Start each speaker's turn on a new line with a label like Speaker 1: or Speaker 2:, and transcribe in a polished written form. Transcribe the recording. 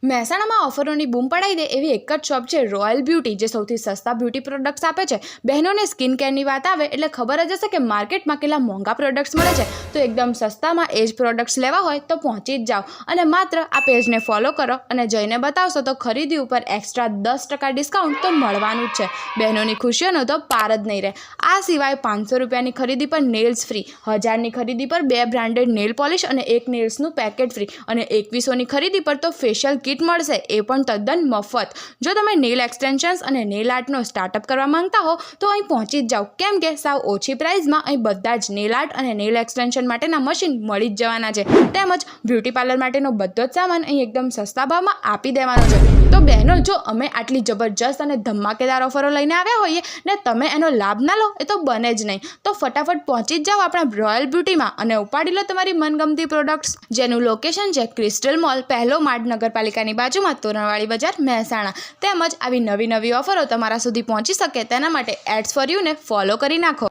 Speaker 1: મહેસાણામાં ઓફરોની બૂમ પડાવી દે એવી એક જ શોપ છે રોયલ બ્યુટી, જે સૌથી સસ્તા બ્યુટી પ્રોડક્ટ્સ આપે છે। બહેનોને સ્કિન કેરની વાત આવે એટલે ખબર જ હશે કે માર્કેટમાં કેટલા મોંઘા પ્રોડક્ટ્સ મળે છે, તો એકદમ સસ્તામાં એ જ પ્રોડક્ટ્સ લેવા હોય તો પહોંચી જ જાઓ અને માત્ર આ પેજને ફોલો કરો અને જઈને બતાવશો તો ખરીદી ઉપર એક્સ્ટ્રા 10% ડિસ્કાઉન્ટ તો મળવાનું જ છે। બહેનોની ખુશીઓનો તો પાર જ નહીં રહે। આ સિવાય 500 રૂપિયાની ખરીદી પર નેલ્સ ફ્રી, 1000ની ખરીદી પર 2 બ્રાન્ડેડ નેલ પોલિશ અને 1 નેલ્સનું પેકેટ ફ્રી અને 2100ની ખરીદી પર તો ફેશિયલ કિટ મળશે, એ પણ તદ્દન મફત। જો તમે નેલ એક્સટેન્શન્સ અને નેલ આર્ટનો સ્ટાર્ટઅપ કરવા માંગતા હો તો અહીં પહોંચી જ જાઓ, કેમ કે સાવ ઓછી પ્રાઇસમાં અહીં બધા જ નેલ આર્ટ અને નેલ એક્સટેન્શન માટેના મશીન મળી જ જવાના છે। તેમજ બ્યુટી પાર્લર માટેનો બધો જ સામાન અહીં એકદમ સસ્તા ભાવમાં આપી દેવાનો છે। તો બહેનો, જો અમે આટલી જબરજસ્ત અને ધમાકેદાર ઓફરો લઈને આવ્યા હોઈએ ને તમે એનો લાભ ના લો એ તો બને જ નહીં। તો ફટાફટ પહોંચી જ જાઓ આપણા રોયલ બ્યુટીમાં અને ઉપાડી લો તમારી મનગમતી પ્રોડક્ટ્સ, જેનું લોકેશન છે ક્રિસ્ટલ મોલ, પહેલો માળ, નગરપાલિકાની બાજુમાં, તોરણવાળી બજાર, મહેસાણા। તેમજ આવી નવી ઓફરો તમારા સુધી પહોંચી શકે તેના માટે એડ્સ ફોર યુને ફોલો કરી નાખો।